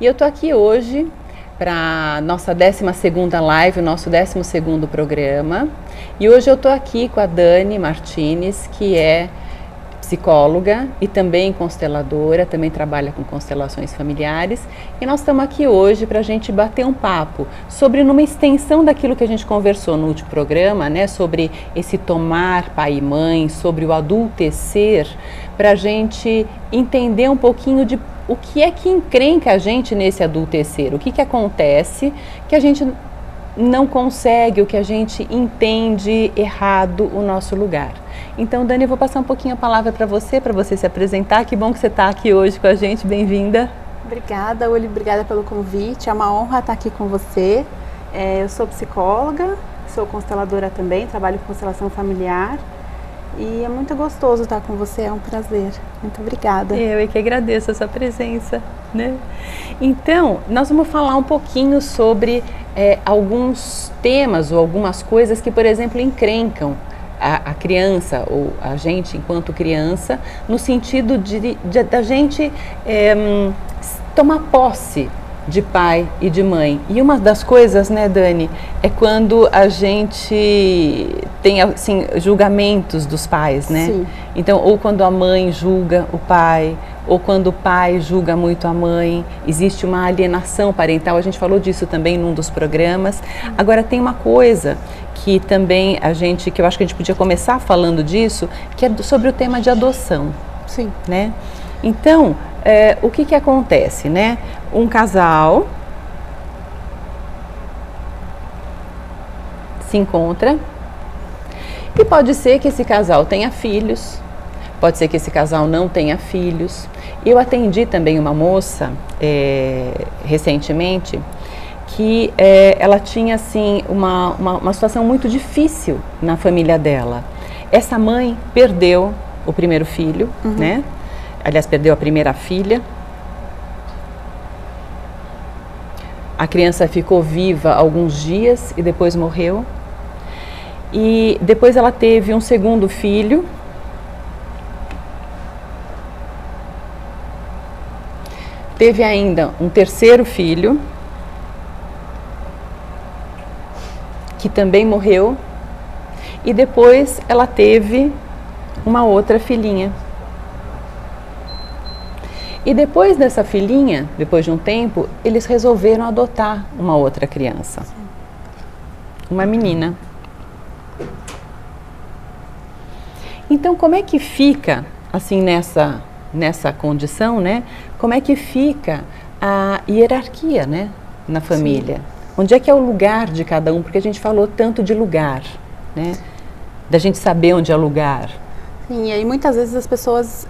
E eu tô aqui hoje para nossa 12ª live, o nosso 12º programa. E hoje eu tô aqui com a Dani Martins, que é psicóloga e também consteladora, também trabalha com constelações familiares. E nós estamos aqui hoje para a gente bater um papo sobre, numa extensão daquilo que a gente conversou no último programa, né? Sobre esse tomar pai e mãe, sobre o adultecer, para a gente entender um pouquinho de o que é que encrenca a gente nesse adultecer, o que acontece que a gente não consegue, o que a gente entende errado o nosso lugar. Então, Dani, eu vou passar um pouquinho a palavra para você se apresentar. Que bom que você está aqui hoje com a gente, bem-vinda. Obrigada, Uli, obrigada pelo convite, é uma honra estar aqui com você. Eu sou psicóloga, sou consteladora também, trabalho com constelação familiar. E é muito gostoso estar com você, é um prazer. Muito obrigada. Eu é que agradeço a sua presença, né? Então, nós vamos falar um pouquinho sobre alguns temas ou algumas coisas que, por exemplo, encrencam a criança ou a gente enquanto criança, no sentido da gente tomar posse de pai e de mãe. E uma das coisas, né, Dani, é quando a gente tem, assim, julgamentos dos pais, né? Sim. Então, ou quando a mãe julga o pai, ou quando o pai julga muito a mãe, existe uma alienação parental, a gente falou disso também num dos programas. Agora, tem uma coisa que também que eu acho que a gente podia começar falando disso, que é sobre o tema de adoção. Sim. Né? Então, o que acontece, né? Um casal se encontra e pode ser que esse casal tenha filhos, pode ser que esse casal não tenha filhos. Eu atendi também uma moça recentemente que ela tinha assim uma situação muito difícil na família dela. Essa mãe perdeu o primeiro filho, né? Aliás, perdeu a primeira filha. A criança ficou viva alguns dias e depois morreu. E depois ela teve um segundo filho. Teve ainda um terceiro filho, que também morreu. E depois ela teve uma outra filhinha. E depois dessa filhinha, depois de um tempo, eles resolveram adotar uma outra criança. Uma menina. Então, como é que fica, assim, nessa condição, né? Como é que fica a hierarquia, né? Na família? Sim. Onde é que é o lugar de cada um? Porque a gente falou tanto de lugar, né? Da gente saber onde é o lugar. Sim, e aí muitas vezes as pessoas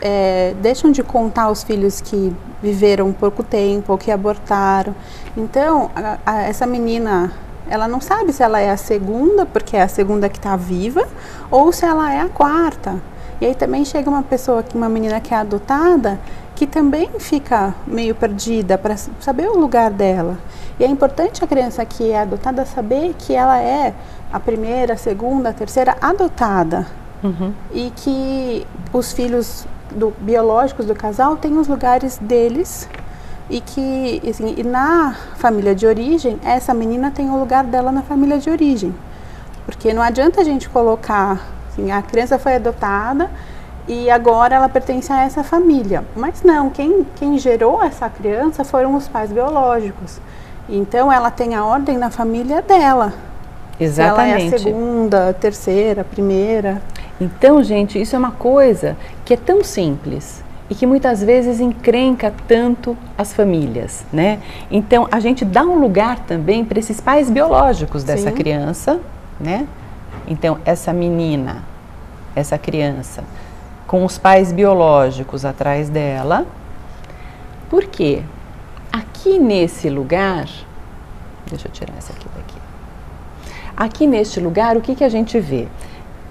deixam de contar os filhos que viveram pouco tempo ou que abortaram. Então, essa menina, ela não sabe se ela é a segunda, porque é a segunda que está viva, ou se ela é a quarta. E aí também chega uma menina que é adotada, que também fica meio perdida para saber o lugar dela. E é importante a criança que é adotada saber que ela é a primeira, a segunda, a terceira adotada. E que os filhos biológicos do casal têm os lugares deles e que, assim, e na família de origem, essa menina tem o lugar dela na família de origem. Porque não adianta a gente colocar, assim, a criança foi adotada e agora ela pertence a essa família. Mas não, quem gerou essa criança foram os pais biológicos. Então ela tem a ordem na família dela. Exatamente. Se ela é a segunda, a terceira, a primeira. Então, gente, isso é uma coisa que é tão simples e que muitas vezes encrenca tanto as famílias, né? Então, a gente dá um lugar também para esses pais biológicos dessa criança, né? Então, essa menina, essa criança, com os pais biológicos atrás dela. Por quê? Aqui nesse lugar, deixa eu tirar essa aqui daqui. Aqui neste lugar, o que a gente vê?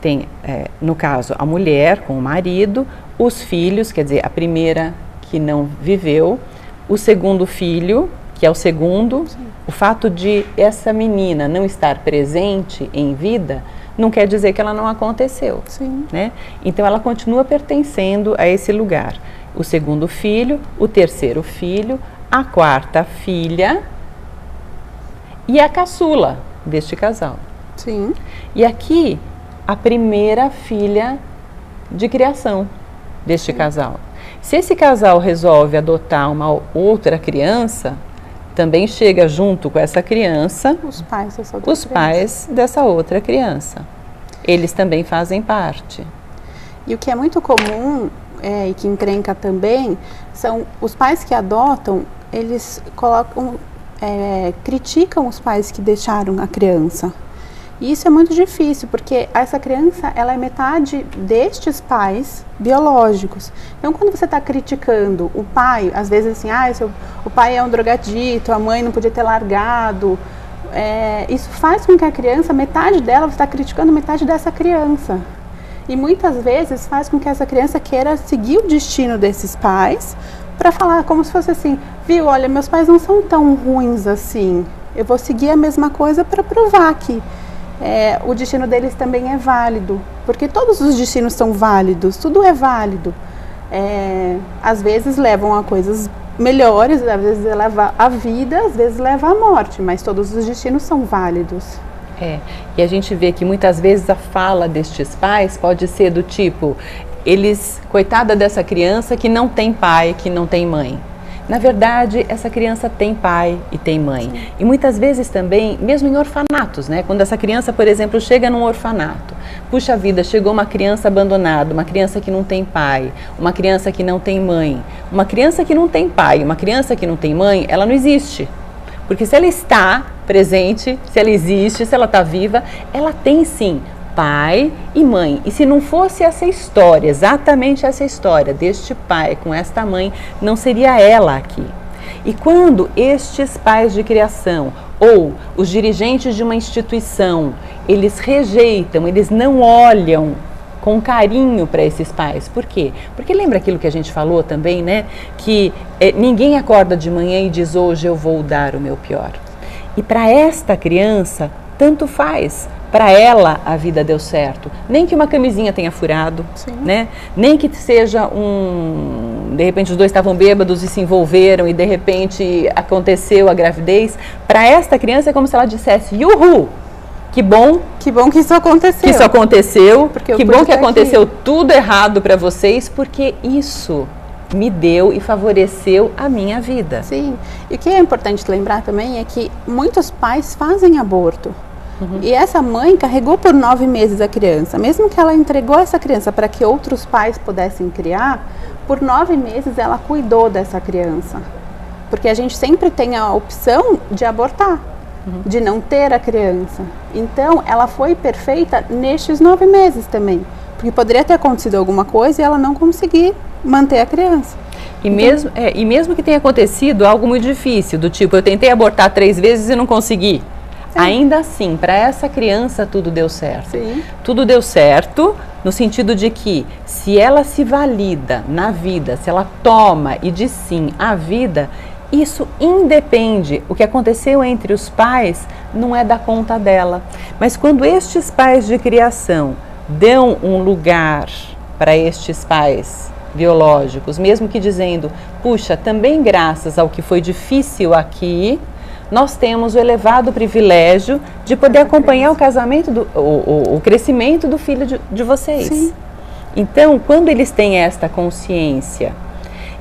Tem, no caso, a mulher com o marido, os filhos, quer dizer, a primeira que não viveu, o segundo filho, que é o segundo. Sim. O fato de essa menina não estar presente em vida não quer dizer que ela não aconteceu. Sim. Né? Então ela continua pertencendo a esse lugar. O segundo filho, o terceiro filho, a quarta filha e a caçula deste casal. Sim. E aqui, a primeira filha de criação deste casal. Se esse casal resolve adotar uma outra criança, também chega junto com essa criança Os pais dessa outra criança. Eles também fazem parte. E o que é muito comum e que encrenca também são os pais que adotam, eles criticam os pais que deixaram a criança. E isso é muito difícil, porque essa criança, ela é metade destes pais biológicos. Então, quando você está criticando o pai, às vezes assim, o pai é um drogadito, a mãe não podia ter largado, isso faz com que a criança, metade dela, você está criticando metade dessa criança. E muitas vezes faz com que essa criança queira seguir o destino desses pais, para falar como se fosse assim, viu, olha, meus pais não são tão ruins assim, eu vou seguir a mesma coisa para provar que o destino deles também é válido, porque todos os destinos são válidos, tudo é válido. Às vezes levam a coisas melhores, às vezes leva a vida, às vezes leva à morte, mas todos os destinos são válidos. E a gente vê que muitas vezes a fala destes pais pode ser do tipo, coitada dessa criança que não tem pai, que não tem mãe. Na verdade, essa criança tem pai e tem mãe. Sim. E muitas vezes também, mesmo em orfanatos, né? Quando essa criança, por exemplo, chega num orfanato, puxa vida, chegou uma criança abandonada, uma criança que não tem pai, uma criança que não tem mãe. Uma criança que não tem pai, uma criança que não tem mãe, ela não existe. Porque se ela está presente, se ela existe, se ela está viva, ela tem sim pai e mãe. E se não fosse essa história, exatamente essa história deste pai com esta mãe, não seria ela aqui. E quando estes pais de criação ou os dirigentes de uma instituição, eles rejeitam, eles não olham com carinho para esses pais. Por quê? Porque lembra aquilo que a gente falou também, né? Que ninguém acorda de manhã e diz, hoje eu vou dar o meu pior. E para esta criança, tanto faz. Para ela, a vida deu certo. Nem que uma camisinha tenha furado, né? Nem que seja de repente os dois estavam bêbados e se envolveram e de repente aconteceu a gravidez. Para esta criança é como se ela dissesse, uhul! Que bom que isso aconteceu. Que isso aconteceu. Que bom que aconteceu tudo errado para vocês, porque isso me deu e favoreceu a minha vida. Sim. E o que é importante lembrar também é que muitos pais fazem aborto. Uhum. E essa mãe carregou por 9 meses a criança. Mesmo que ela entregou essa criança para que outros pais pudessem criar, por 9 meses ela cuidou dessa criança. Porque a gente sempre tem a opção de abortar, de não ter a criança. Então, ela foi perfeita nestes 9 meses também. Porque poderia ter acontecido alguma coisa e ela não conseguir manter a criança. E mesmo que tenha acontecido algo muito difícil, do tipo, eu tentei abortar 3 vezes e não consegui. Sim. Ainda assim, para essa criança tudo deu certo. Sim. Tudo deu certo no sentido de que se ela se valida na vida, se ela toma e diz sim à vida, isso independe. O que aconteceu entre os pais não é da conta dela. Mas quando estes pais de criação dão um lugar para estes pais biológicos, mesmo que dizendo, puxa, também graças ao que foi difícil aqui, nós temos o elevado privilégio de poder acompanhar o casamento, o crescimento do filho de vocês. Sim. Então, quando eles têm esta consciência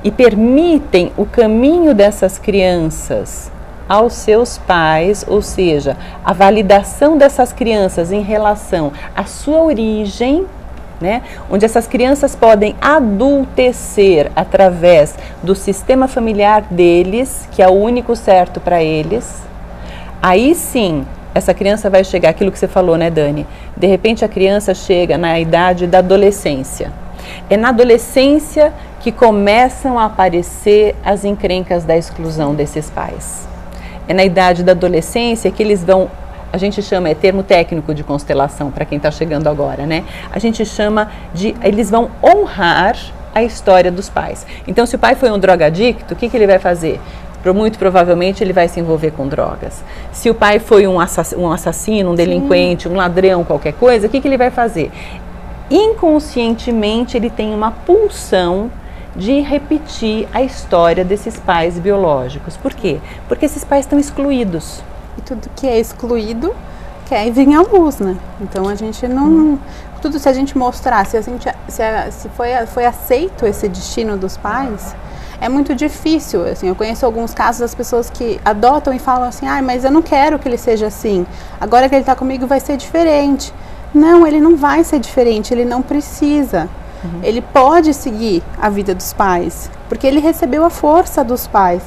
e permitem o caminho dessas crianças aos seus pais, ou seja, a validação dessas crianças em relação à sua origem, né, onde essas crianças podem adultecer através do sistema familiar deles, que é o único certo para eles, aí sim, essa criança vai chegar, aquilo que você falou, né, Dani? De repente a criança chega na idade da adolescência. É na adolescência que começam a aparecer as encrencas da exclusão desses pais. É na idade da adolescência que eles vão, a gente chama, é termo técnico de constelação para quem está chegando agora, né? A gente chama de, eles vão honrar a história dos pais. Então, se o pai foi um drogadicto, o que ele vai fazer? Muito provavelmente ele vai se envolver com drogas. Se o pai foi um assassino, um delinquente, sim, um ladrão, qualquer coisa, o que ele vai fazer? Inconscientemente ele tem uma pulsão de repetir a história desses pais biológicos. Por quê? Porque esses pais estão excluídos. E tudo que é excluído quer vir à luz, né? Então a gente não... Tudo, se a gente mostrar, se foi aceito esse destino dos pais, é muito difícil. Assim, eu conheço alguns casos das pessoas que adotam e falam assim, mas eu não quero que ele seja assim. Agora que ele está comigo vai ser diferente. Não, ele não vai ser diferente, ele não precisa. Ele pode seguir a vida dos pais, porque ele recebeu a força dos pais.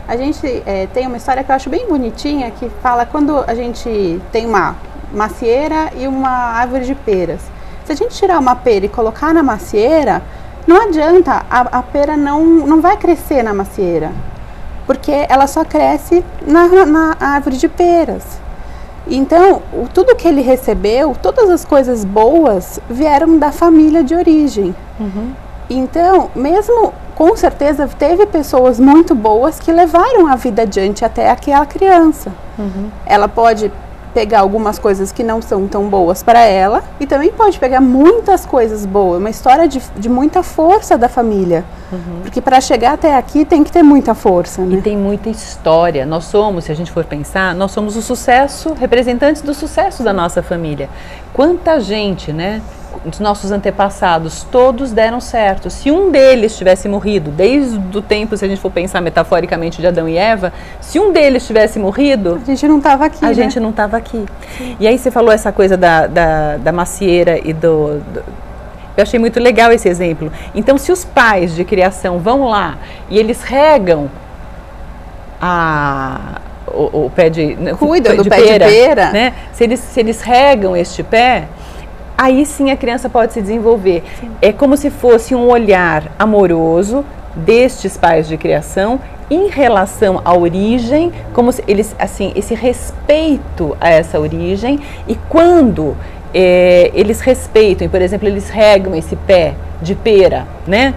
A gente tem uma história que eu acho bem bonitinha, que fala quando a gente tem uma macieira e uma árvore de peras. Se a gente tirar uma pera e colocar na macieira, não adianta, a pera não vai crescer na macieira, porque ela só cresce na árvore de peras. Então, tudo que ele recebeu, todas as coisas boas vieram da família de origem. Então, mesmo com certeza, teve pessoas muito boas que levaram a vida adiante até aquela criança. Ela pode pegar algumas coisas que não são tão boas para ela e também pode pegar muitas coisas boas, uma história de muita força da família, porque para chegar até aqui tem que ter muita força, né? E tem muita história. Nós somos, se a gente for pensar, nós somos o sucesso, representantes do sucesso da nossa família. Quanta gente, né? Os nossos antepassados, todos deram certo. Se um deles tivesse morrido, desde o tempo, se a gente for pensar metaforicamente de Adão e Eva, se um deles tivesse morrido, a gente não estava aqui, a gente não estava aqui. E aí você falou essa coisa da macieira e do... Eu achei muito legal esse exemplo. Então, se os pais de criação vão lá e eles regam o pé de... Cuidam do pé de pera. Né? Se eles regam este pé, aí sim a criança pode se desenvolver. Sim. É como se fosse um olhar amoroso destes pais de criação em relação à origem, como se eles, assim, esse respeito a essa origem. E quando eles respeitam, por exemplo, eles regam esse pé de pera, né?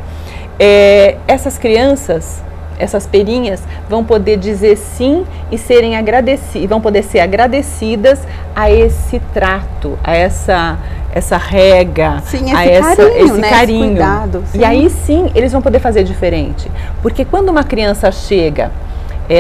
Essas crianças, essas perinhas, vão poder dizer sim e serem agradecidas, vão poder ser agradecidas a esse trato, a essa rega, sim, a esse carinho. Esse cuidado, e aí sim eles vão poder fazer diferente. Porque quando uma criança chega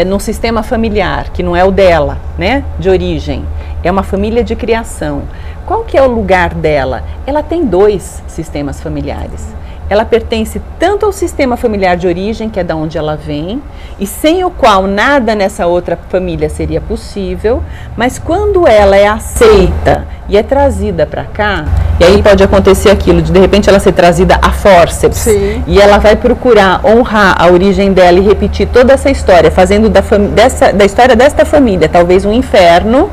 num sistema familiar que não é o dela, né, de origem, é uma família de criação, qual que é o lugar dela? Ela tem 2 sistemas familiares. Ela pertence tanto ao sistema familiar de origem, que é da onde ela vem, e sem o qual nada nessa outra família seria possível, mas quando ela é aceita e é trazida para cá, e aí pode acontecer aquilo, de repente ela ser trazida a forceps, sim, e ela vai procurar honrar a origem dela e repetir toda essa história, fazendo da história desta família talvez um inferno,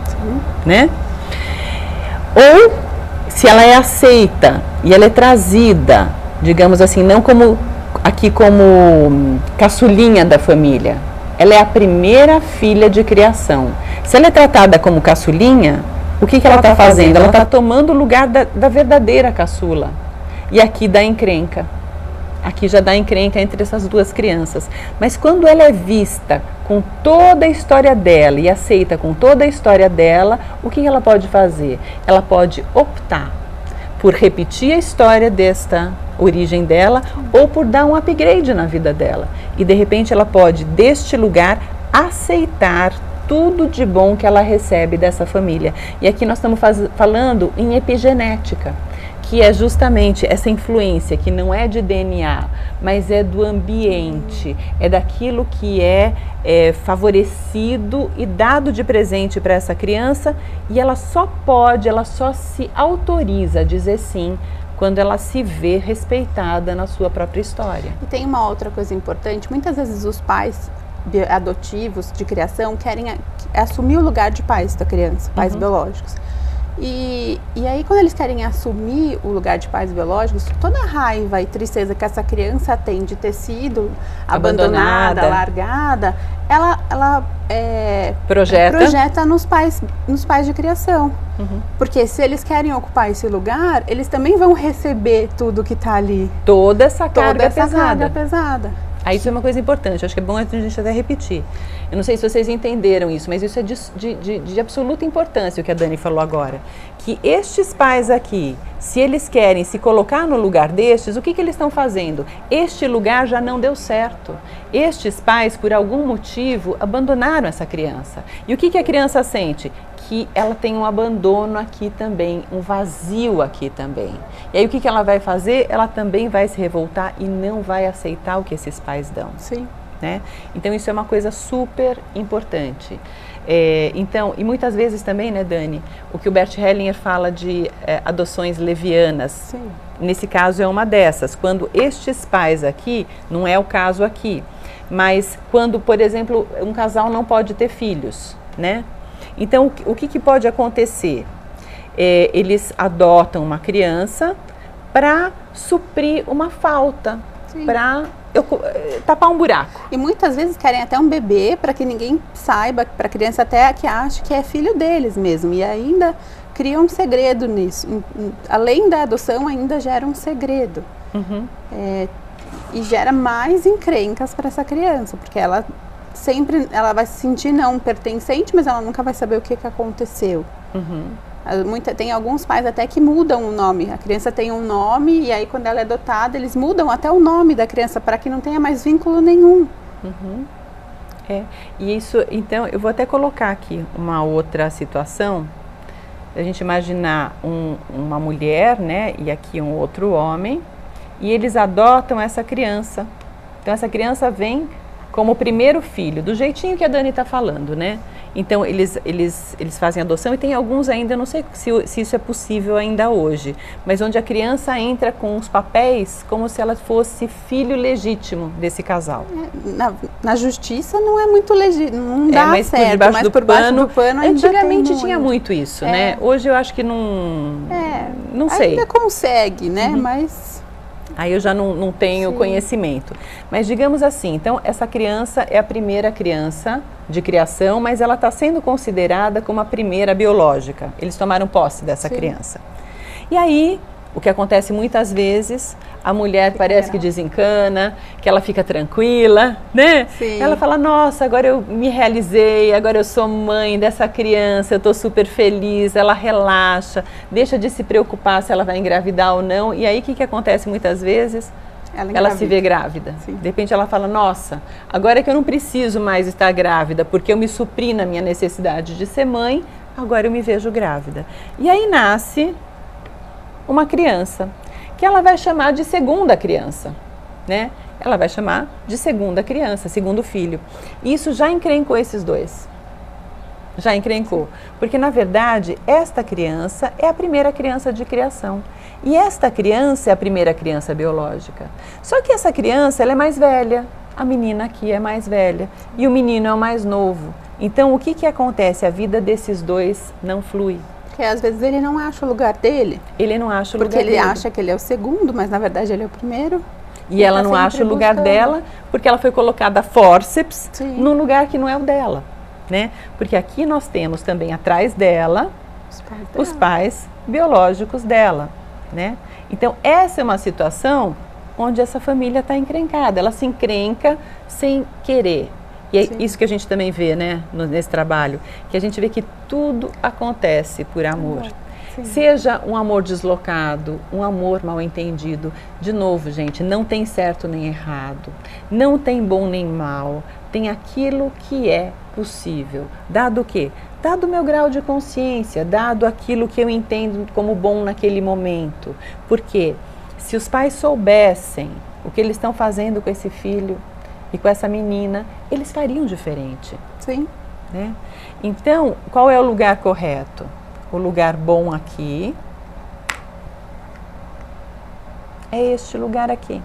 sim, né? Ou se ela é aceita e ela é trazida, digamos assim, não como caçulinha da família, ela é a primeira filha de criação. Se ela é tratada como caçulinha, o que ela está fazendo? Ela está tomando o lugar da verdadeira caçula. E aqui dá encrenca. Aqui já dá encrenca entre essas 2 crianças. Mas quando ela é vista com toda a história dela e aceita com toda a história dela, o que ela pode fazer? Ela pode optar por repetir a história desta origem dela ou por dar um upgrade na vida dela. E de repente ela pode, deste lugar, aceitar tudo de bom que ela recebe dessa família. E aqui nós estamos falando em epigenética, que é justamente essa influência que não é de DNA, mas é do ambiente, é daquilo que é favorecido e dado de presente para essa criança, e ela só se autoriza a dizer sim quando ela se vê respeitada na sua própria história. E tem uma outra coisa importante, muitas vezes os pais adotivos de criação querem assumir o lugar de pais da criança, pais biológicos. E aí quando eles querem assumir o lugar de pais biológicos, toda a raiva e tristeza que essa criança tem de ter sido abandonada, largada, ela projeta nos pais de criação. Porque se eles querem ocupar esse lugar, eles também vão receber tudo que está ali. Toda essa carga pesada. Isso é uma coisa importante, acho que é bom a gente até repetir. Eu não sei se vocês entenderam isso, mas isso é de absoluta importância, o que a Dani falou agora. Que estes pais aqui, se eles querem se colocar no lugar destes, o que eles estão fazendo? Este lugar já não deu certo. Estes pais, por algum motivo, abandonaram essa criança. E o que a criança sente? Que ela tem um abandono aqui também, um vazio aqui também. E aí o que ela vai fazer? Ela também vai se revoltar e não vai aceitar o que esses pais dão. Sim. Né? Então isso é uma coisa super importante. Então, e muitas vezes também, né, Dani, o que o Bert Hellinger fala de adoções levianas. Sim. Nesse caso é uma dessas, quando estes pais aqui, não é o caso aqui, mas quando, por exemplo, um casal não pode ter filhos, né? Então, o que pode acontecer? Eles adotam uma criança para suprir uma falta, para tapar um buraco. E muitas vezes querem até um bebê para que ninguém saiba, para a criança até que ache que é filho deles mesmo. E ainda criam um segredo nisso. Além da adoção, ainda gera um segredo. Uhum. E gera mais encrencas para essa criança, porque ela vai se sentir não pertencente, mas ela nunca vai saber o que aconteceu. Uhum. Tem alguns pais até que mudam o nome. A criança tem um nome e aí quando ela é adotada, eles mudam até o nome da criança para que não tenha mais vínculo nenhum. Uhum. E isso, então, eu vou até colocar aqui uma outra situação. A gente imaginar uma mulher, né, e aqui um outro homem, e eles adotam essa criança. Então essa criança vem como o primeiro filho, do jeitinho que a Dani está falando, né? Então eles fazem adoção e tem alguns ainda, não sei se isso é possível ainda hoje, mas onde a criança entra com os papéis como se ela fosse filho legítimo desse casal. Na justiça não é muito legítimo, não dá mas certo, por debaixo mas do por baixo do pano ainda antigamente tinha muito isso, né? Hoje eu acho que não sei. Ainda consegue, né? Uhum. Mas... Aí eu já não tenho conhecimento. Mas digamos assim, então essa criança é a primeira criança de criação, mas ela está sendo considerada como a primeira biológica. Eles tomaram posse dessa criança. E aí, o que acontece muitas vezes, a mulher parece que desencana, que ela fica tranquila, né? Sim. Ela fala, nossa, agora eu me realizei, agora eu sou mãe dessa criança, eu estou super feliz, ela relaxa, deixa de se preocupar se ela vai engravidar ou não. E aí o que acontece muitas vezes? Ela se vê grávida. Sim. De repente ela fala, nossa, agora que eu não preciso mais estar grávida, porque eu me supri na minha necessidade de ser mãe, agora eu me vejo grávida. E aí nasce uma criança, que ela vai chamar de segunda criança, né? Ela vai chamar de segunda criança, segundo filho. E isso já encrencou esses dois. Já encrencou. Porque, na verdade, esta criança é a primeira criança de criação. E esta criança é a primeira criança biológica. Só que essa criança, ela é mais velha. A menina aqui é mais velha. E o menino é o mais novo. Então, o que acontece? A vida desses dois não flui. Porque às vezes ele não acha o lugar dele. Ele não acha o lugar dele. Porque ele acha que ele é o segundo, mas na verdade ele é o primeiro. E ela não acha o lugar dela, porque ela foi colocada a fórceps num lugar que não é o dela, né? Porque aqui nós temos também atrás dela os pais biológicos dela, né? Então essa é uma situação onde essa família está encrencada, ela se encrenca sem querer. E é isso que a gente também vê, né, nesse trabalho, que a gente vê que tudo acontece por amor. Seja um amor deslocado, um amor mal entendido. De novo, gente, não tem certo nem errado, não tem bom nem mal, tem aquilo que é possível. Dado o quê? Dado o meu grau de consciência, dado aquilo que eu entendo como bom naquele momento. Porque se os pais soubessem o que eles estão fazendo com esse filho e com essa menina, eles fariam diferente. Sim. Né? Então, qual é o lugar correto? O lugar bom aqui é este lugar aqui,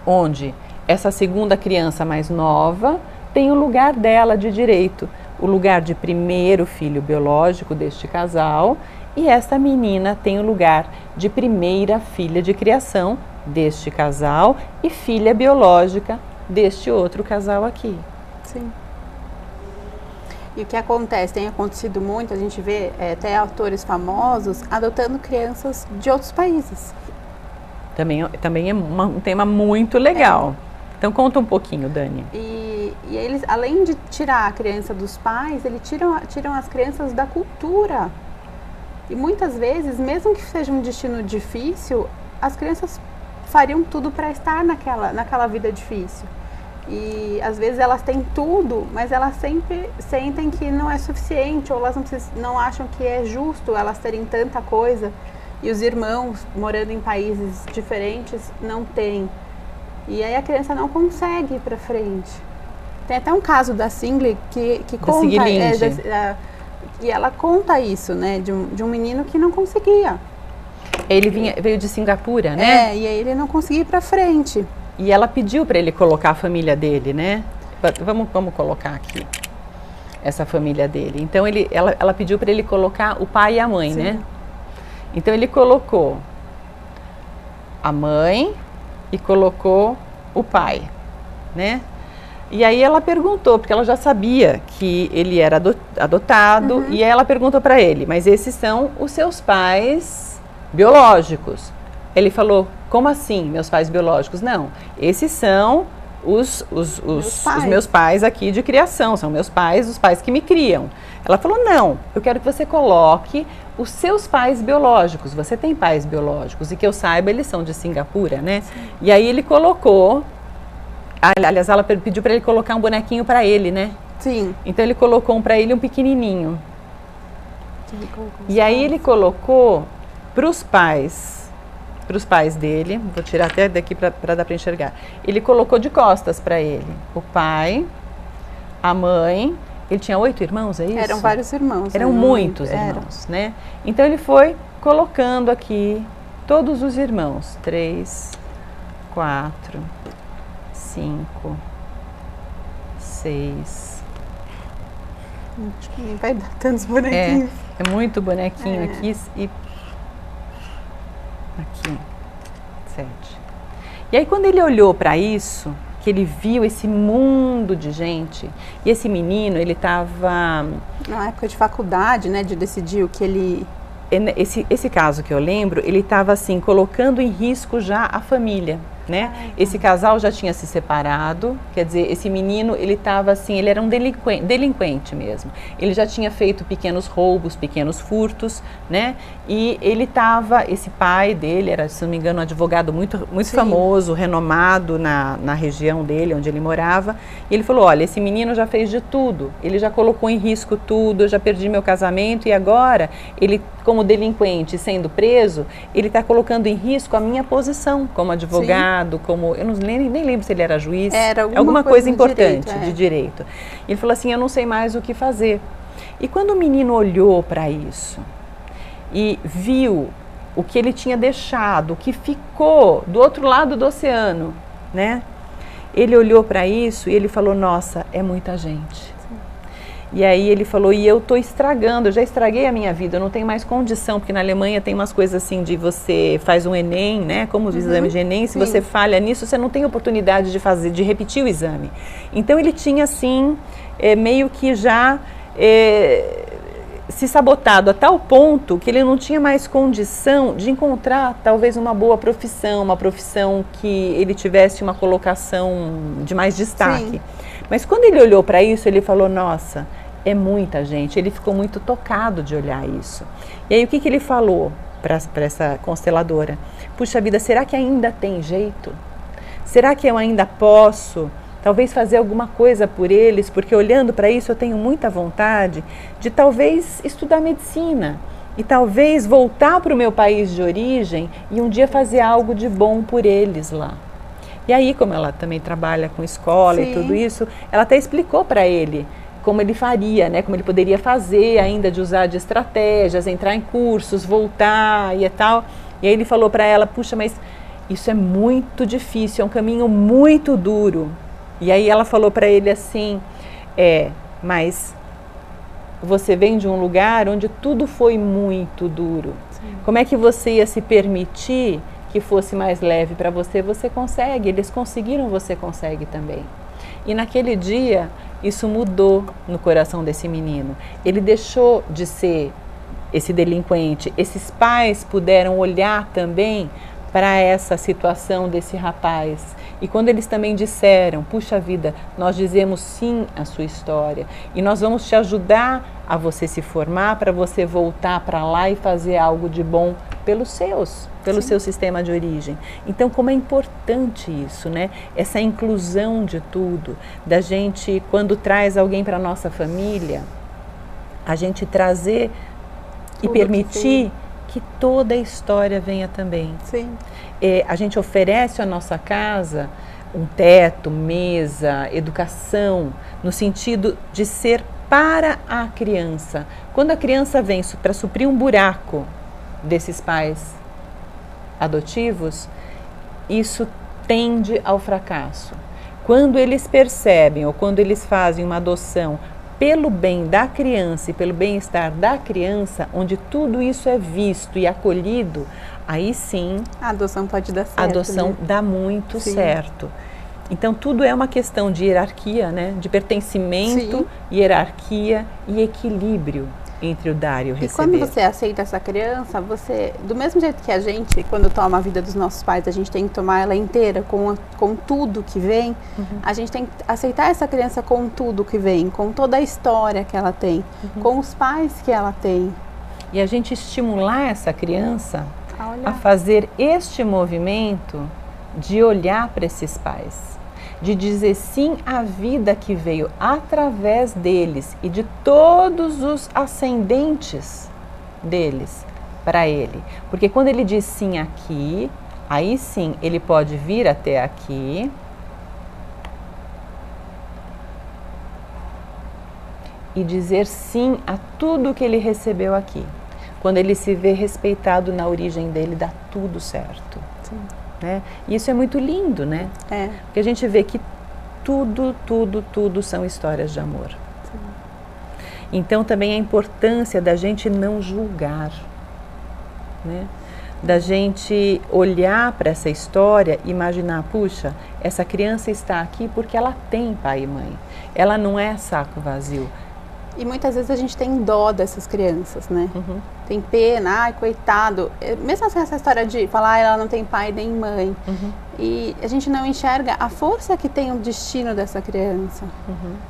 onde essa segunda criança mais nova tem o lugar dela de direito, o lugar de primeiro filho biológico deste casal, e esta menina tem o lugar de primeira filha de criação deste casal e filha biológica deste outro casal aqui. Sim. E o que acontece, tem acontecido muito, a gente vê até autores famosos adotando crianças de outros países. Também é um tema muito legal. Então conta um pouquinho, Dani. E eles, além de tirar a criança dos pais, eles tiram as crianças da cultura. E muitas vezes, mesmo que seja um destino difícil, as crianças fariam tudo para estar naquela vida difícil. E às vezes elas têm tudo, mas elas sempre sentem que não é suficiente, ou elas não acham que é justo elas terem tanta coisa. E os irmãos, morando em países diferentes, não têm. E aí a criança não consegue ir para frente. Tem até um caso da Singley que conta, e ela conta isso, né, de um menino que não conseguia. Ele veio de Singapura, né? E aí ele não conseguia ir para frente. E ela pediu para ele colocar a família dele, né? Vamos colocar aqui essa família dele. Então ela pediu para ele colocar o pai e a mãe, sim, né? Então ele colocou a mãe e colocou o pai, né? E aí ela perguntou, porque ela já sabia que ele era adotado, e aí ela perguntou para ele, mas esses são os seus pais biológicos? Ele falou, como assim, meus pais biológicos? Não, esses são os meus pais aqui de criação, são meus pais, os pais que me criam. Ela falou, não, eu quero que você coloque os seus pais biológicos, você tem pais biológicos, e que eu saiba, eles são de Singapura, né? Sim. E aí ele colocou, aliás, ela pediu para ele colocar um bonequinho para ele, né? Sim. Então ele colocou um para ele, um pequenininho. E aí ele colocou para os pais dele, vou tirar até daqui para dar para enxergar. Ele colocou de costas para ele o pai, a mãe. Ele tinha 8 irmãos, é isso? Eram vários irmãos. Eram muitos irmãos, né? Então ele foi colocando aqui todos os irmãos. 3, 4, 5, 6. Acho que nem vai dar tantos bonequinhos. É muito bonequinho aqui e aqui, 7. E aí quando ele olhou para isso, que ele viu esse mundo de gente, e esse menino, ele estava... Na época de faculdade, né, de decidir o que ele... Esse caso que eu lembro, ele estava assim, colocando em risco já a família, né? Esse casal já tinha se separado, quer dizer, esse menino, ele estava assim, ele era um delinquente mesmo. Ele já tinha feito pequenos roubos, pequenos furtos, né? E ele estava, esse pai dele era, se não me engano, um advogado muito famoso, renomado na região dele, onde ele morava. E ele falou, olha, esse menino já fez de tudo, ele já colocou em risco tudo, eu já perdi meu casamento e agora, ele, como delinquente, sendo preso, ele está colocando em risco a minha posição como advogado, como, eu nem lembro se ele era juiz, era alguma coisa importante de direito. Ele falou assim, eu não sei mais o que fazer. E quando o menino olhou para isso e viu o que ele tinha deixado, o que ficou do outro lado do oceano, né? Ele olhou para isso e ele falou, nossa, é muita gente. E aí ele falou, e eu estou estragando, eu já estraguei a minha vida, eu não tenho mais condição, porque na Alemanha tem umas coisas assim de você faz um Enem, né, como os exames de Enem, se você falha nisso, você não tem oportunidade de repetir o exame. Então ele tinha assim, meio que já se sabotado a tal ponto que ele não tinha mais condição de encontrar talvez uma boa profissão, uma profissão que ele tivesse uma colocação de mais destaque. Sim. Mas quando ele olhou para isso, ele falou, nossa, é muita gente. Ele ficou muito tocado de olhar isso. E aí o que ele falou para essa consteladora? Puxa vida, será que ainda tem jeito? Será que eu ainda posso talvez fazer alguma coisa por eles? Porque olhando para isso eu tenho muita vontade de talvez estudar medicina e talvez voltar para o meu país de origem e um dia fazer algo de bom por eles lá. E aí, como ela também trabalha com escola e tudo isso, ela até explicou para ele como ele faria, né? Como ele poderia fazer ainda, de usar de estratégias, entrar em cursos, voltar e tal. E aí ele falou para ela, puxa, mas isso é muito difícil, é um caminho muito duro. E aí ela falou para ele assim, mas você vem de um lugar onde tudo foi muito duro. Sim. Como é que você ia se permitir que fosse mais leve para você? Você consegue, eles conseguiram, você consegue também. E naquele dia, isso mudou no coração desse menino. Ele deixou de ser esse delinquente. Esses pais puderam olhar também para essa situação desse rapaz. E quando eles também disseram, puxa vida, nós dizemos sim à sua história e nós vamos te ajudar a você se formar para você voltar para lá e fazer algo de bom pelo seu sistema de origem. Então, como é importante isso, né? Essa inclusão de tudo, da gente, quando traz alguém para a nossa família, a gente trazer e permitir que toda a história venha também. Sim. A gente oferece à nossa casa um teto, mesa, educação, no sentido de ser para a criança. Quando a criança vem para suprir um buraco desses pais adotivos, isso tende ao fracasso. Quando eles percebem ou quando eles fazem uma adoção pelo bem da criança e pelo bem-estar da criança, onde tudo isso é visto e acolhido, aí sim a adoção pode dar certo. A adoção dá muito certo. Então tudo é uma questão de hierarquia, né? De pertencimento, hierarquia e equilíbrio entre o dar e o receber. E quando você aceita essa criança, você, do mesmo jeito que a gente, quando toma a vida dos nossos pais, a gente tem que tomar ela inteira, com tudo que vem, a gente tem que aceitar essa criança com tudo que vem, com toda a história que ela tem, com os pais que ela tem. E a gente estimular essa criança a fazer este movimento de olhar para esses pais, de dizer sim à vida que veio através deles e de todos os ascendentes deles para ele. Porque quando ele diz sim aqui, aí sim ele pode vir até aqui e dizer sim a tudo que ele recebeu aqui. Quando ele se vê respeitado na origem dele, dá tudo certo. Sim. Né? E isso é muito lindo, né? Porque a gente vê que tudo são histórias de amor. Sim. Então também a importância da gente não julgar, né? Da gente olhar para essa história e imaginar, puxa, essa criança está aqui porque ela tem pai e mãe. Ela não é saco vazio. E muitas vezes a gente tem dó dessas crianças, né? Tem pena, ai, coitado. Mesmo assim, essa história de falar, ela não tem pai nem mãe. E a gente não enxerga a força que tem o destino dessa criança.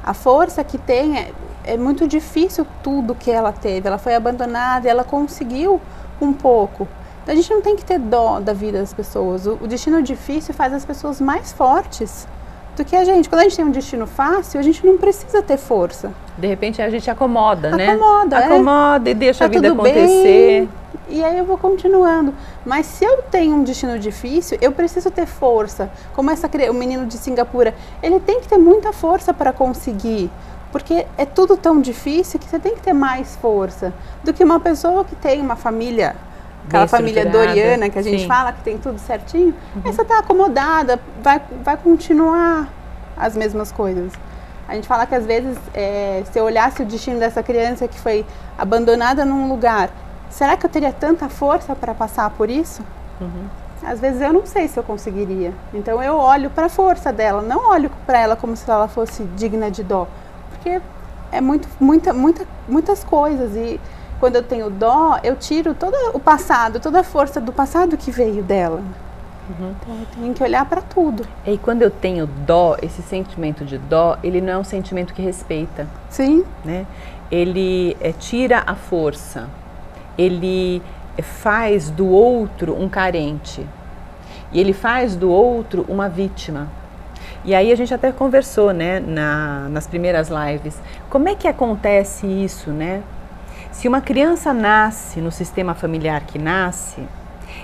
A força que tem, é muito difícil tudo que ela teve. Ela foi abandonada e ela conseguiu um pouco. Então a gente não tem que ter dó da vida das pessoas. O destino difícil faz as pessoas mais fortes do que a gente. Quando a gente tem um destino fácil, a gente não precisa ter força. De repente a gente acomoda, né? Acomoda e deixa a vida acontecer. Bem, e aí eu vou continuando. Mas se eu tenho um destino difícil, eu preciso ter força. Como o menino de Singapura, ele tem que ter muita força para conseguir. Porque é tudo tão difícil que você tem que ter mais força do que uma pessoa que tem uma família, aquela família doriana que a gente fala, que tem tudo certinho. Aí você está acomodada, vai continuar as mesmas coisas. A gente fala que às vezes, se eu olhasse o destino dessa criança que foi abandonada num lugar, será que eu teria tanta força para passar por isso? Às vezes eu não sei se eu conseguiria. Então eu olho para a força dela, não olho para ela como se ela fosse digna de dó. Porque é muitas coisas. E quando eu tenho dó, eu tiro todo o passado, toda a força do passado que veio dela. Então eu tenho que olhar para tudo. E quando eu tenho dó, esse sentimento de dó, ele não é um sentimento que respeita. Sim. Né? Ele tira a força, ele faz do outro um carente e ele faz do outro uma vítima. E aí a gente até conversou, né, nas primeiras lives, como é que acontece isso, né? Se uma criança nasce no sistema familiar que nasce,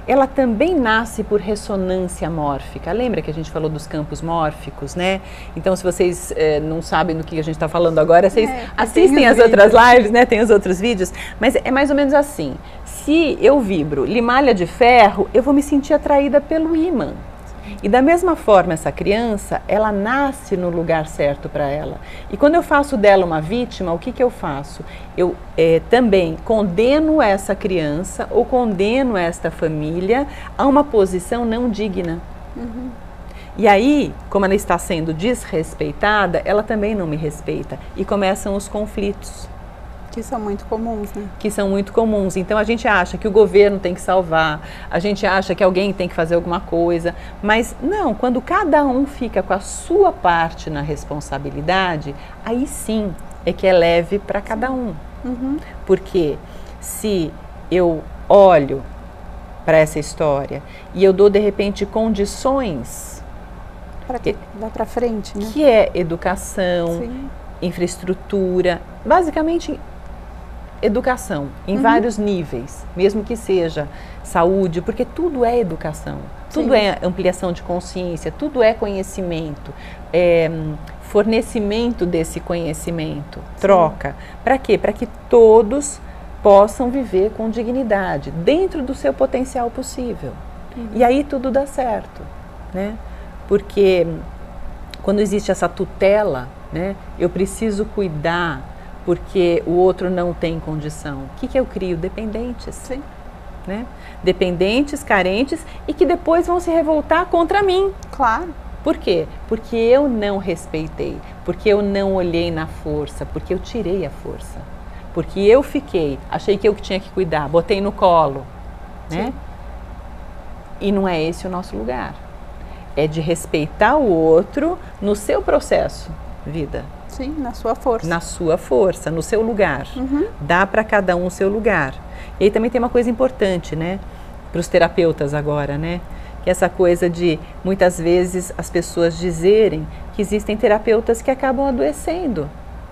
ela também nasce por ressonância mórfica. Lembra que a gente falou dos campos mórficos, né? Então, se vocês não sabem do que a gente está falando agora, vocês assistem as outras lives, né? Tem os outros vídeos. Mas é mais ou menos assim. Se eu vibro limalha de ferro, eu vou me sentir atraída pelo ímã. E da mesma forma, essa criança, ela nasce no lugar certo para ela. E quando eu faço dela uma vítima, o que eu faço? Eu também condeno essa criança ou condeno esta família a uma posição não digna. E aí, como ela está sendo desrespeitada, ela também não me respeita. E começam os conflitos. Que são muito comuns, né? Que são muito comuns. Então a gente acha que o governo tem que salvar, a gente acha que alguém tem que fazer alguma coisa, mas não, quando cada um fica com a sua parte na responsabilidade, aí sim é que é leve para cada um. Porque se eu olho para essa história e eu dou de repente condições para que vá para frente, né? Que é educação, sim, infraestrutura, basicamente educação em vários níveis, mesmo que seja saúde, porque tudo é educação, tudo é ampliação de consciência, tudo é conhecimento, fornecimento desse conhecimento, troca. Para quê? Para que todos possam viver com dignidade, dentro do seu potencial possível. E aí tudo dá certo, né? Porque quando existe essa tutela, né, eu preciso cuidar porque o outro não tem condição. O que eu crio? Dependentes. Sim. Né? Dependentes, carentes e que depois vão se revoltar contra mim. Claro. Por quê? Porque eu não respeitei, porque eu não olhei na força, porque eu tirei a força. Porque eu achei que eu que tinha que cuidar, botei no colo. Né? E não é esse o nosso lugar. É de respeitar o outro no seu processo, vida. Sim, na sua força. Na sua força, no seu lugar. Dá para cada um o seu lugar. E aí também tem uma coisa importante, né? Para os terapeutas agora, né? Que é essa coisa de, muitas vezes, as pessoas dizerem que existem terapeutas que acabam adoecendo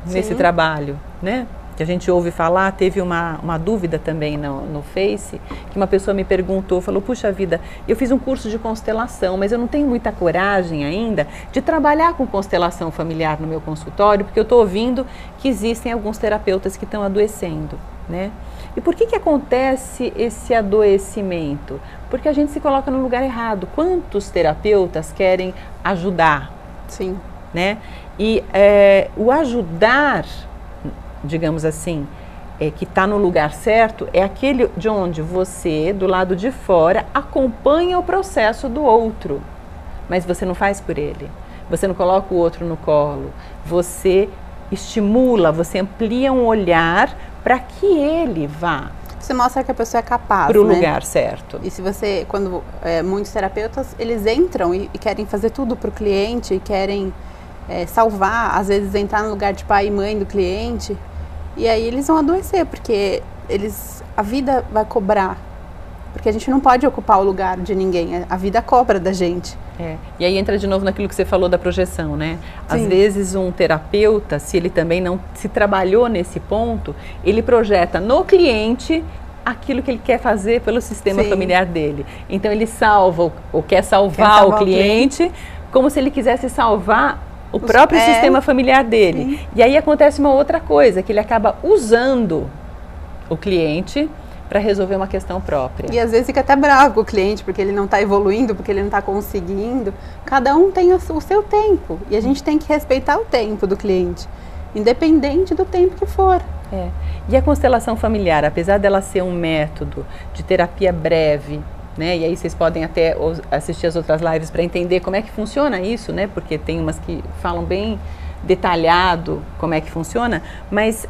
nesse trabalho, né? Que a gente ouve falar, teve uma dúvida também no Face, que uma pessoa me perguntou, falou, puxa vida, eu fiz um curso de constelação, mas eu não tenho muita coragem ainda de trabalhar com constelação familiar no meu consultório, porque eu estou ouvindo que existem alguns terapeutas que estão adoecendo, né? E por que acontece esse adoecimento? Porque a gente se coloca no lugar errado. Quantos terapeutas querem ajudar? Sim. Né? E o ajudar, digamos assim, que está no lugar certo, é aquele de onde você, do lado de fora, acompanha o processo do outro, mas você não faz por ele, você não coloca o outro no colo, você estimula, você amplia um olhar para que ele vá. Você mostra que a pessoa é capaz, para o lugar certo. E se você, quando muitos terapeutas, eles entram e querem fazer tudo para o cliente, e querem salvar, às vezes entrar no lugar de pai e mãe do cliente, e aí eles vão adoecer, porque a vida vai cobrar, porque a gente não pode ocupar o lugar de ninguém, a vida cobra da gente. E aí entra de novo naquilo que você falou da projeção, né? Às vezes um terapeuta, se ele também não se trabalhou nesse ponto, ele projeta no cliente aquilo que ele quer fazer pelo sistema familiar dele. Então ele salva ou quer salvar o cliente como se ele quisesse salvar o próprio sistema familiar dele. Sim. E aí acontece uma outra coisa, que ele acaba usando o cliente para resolver uma questão própria. E às vezes fica até bravo com o cliente, porque ele não está evoluindo, porque ele não está conseguindo. Cada um tem o seu tempo, e a gente tem que respeitar o tempo do cliente, independente do tempo que for. E a constelação familiar, apesar dela ser um método de terapia breve, né? E aí vocês podem até assistir as outras lives para entender como é que funciona isso, né? Porque tem umas que falam bem detalhado como é que funciona, mas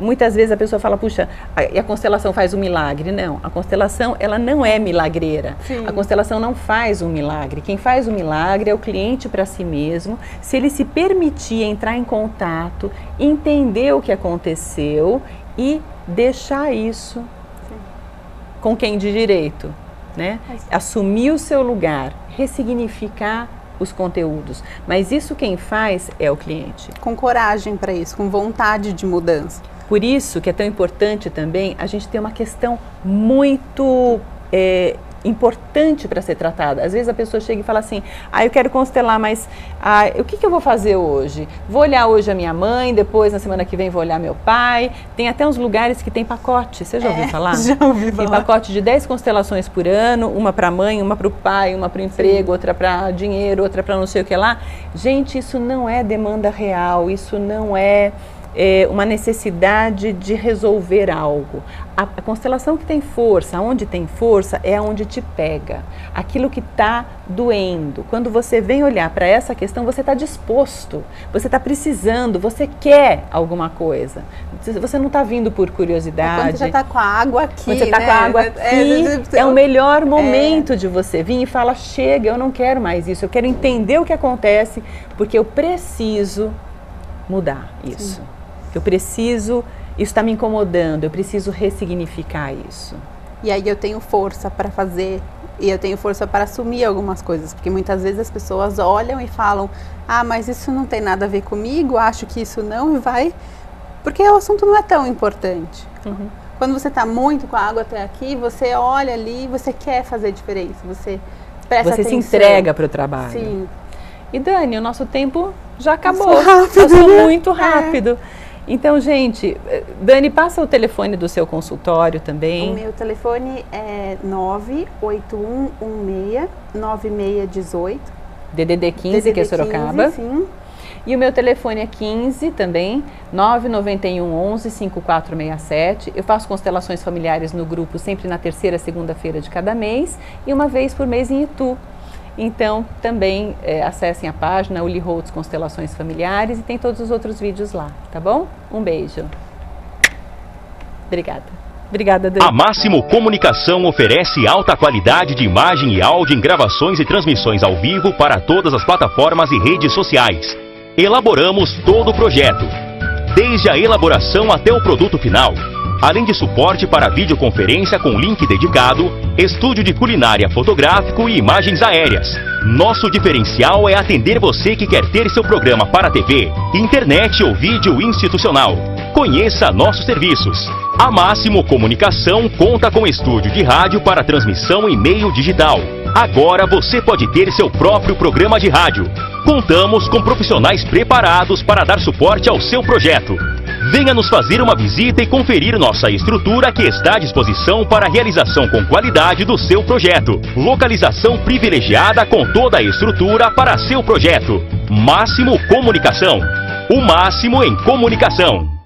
muitas vezes a pessoa fala, puxa, a constelação faz um milagre. Não, a constelação ela não é milagreira. Sim. A constelação não faz um milagre. Quem faz o milagre é o cliente para si mesmo, se ele se permitir entrar em contato, entender o que aconteceu e deixar isso com quem de direito, né? Assumir o seu lugar, ressignificar os conteúdos. Mas isso quem faz é o cliente. Com coragem para isso, com vontade de mudança. Por isso que é tão importante também a gente ter uma questão muito importante para ser tratada. Às vezes a pessoa chega e fala assim, eu quero constelar, mas o que eu vou fazer hoje? Vou olhar hoje a minha mãe, depois na semana que vem vou olhar meu pai. Tem até uns lugares que tem pacote, você já ouviu falar? Já ouvi falar. Tem pacote de 10 constelações por ano, uma para a mãe, uma para o pai, uma para o emprego, outra para dinheiro, outra para não sei o que lá. Gente, isso não é demanda real, isso não é uma necessidade de resolver algo. A constelação que tem força, onde tem força, é onde te pega. Aquilo que está doendo. Quando você vem olhar para essa questão, você está disposto, você está precisando, você quer alguma coisa. Você não está vindo por curiosidade. Quando você já está com a água aqui, quando você está com a água aqui, é o melhor momento de você vir e falar, chega, eu não quero mais isso, eu quero entender o que acontece, porque eu preciso mudar isso. Sim. Eu preciso, isso está me incomodando, eu preciso ressignificar isso. E aí eu tenho força para fazer, e eu tenho força para assumir algumas coisas, porque muitas vezes as pessoas olham e falam, ah, mas isso não tem nada a ver comigo, acho que isso não, e vai, porque o assunto não é tão importante. Uhum. Quando você está muito com a água até aqui, você olha ali, você quer fazer diferença, você presta atenção. Você se entrega para o trabalho. Sim. E Dani, o nosso tempo já acabou, passou muito rápido. Então, gente, Dani, passa o telefone do seu consultório também. O meu telefone é 98116-9618. DDD 15, que é Sorocaba. 15, sim. E o meu telefone é 15 também, 99111-5467. Eu faço constelações familiares no grupo sempre na terceira segunda-feira de cada mês e uma vez por mês em Itu. Então, também acessem a página Uli Holtz Constelações Familiares e tem todos os outros vídeos lá, tá bom? Um beijo. Obrigada. Obrigada, Dani. A Máximo Comunicação oferece alta qualidade de imagem e áudio em gravações e transmissões ao vivo para todas as plataformas e redes sociais. Elaboramos todo o projeto, desde a elaboração até o produto final. Além de suporte para videoconferência com link dedicado, estúdio de culinária fotográfico e imagens aéreas. Nosso diferencial é atender você que quer ter seu programa para TV, internet ou vídeo institucional. Conheça nossos serviços. A Máximo Comunicação conta com estúdio de rádio para transmissão em meio digital. Agora você pode ter seu próprio programa de rádio. Contamos com profissionais preparados para dar suporte ao seu projeto. Venha nos fazer uma visita e conferir nossa estrutura que está à disposição para a realização com qualidade do seu projeto. Localização privilegiada com toda a estrutura para seu projeto. Máximo Comunicação. O máximo em comunicação.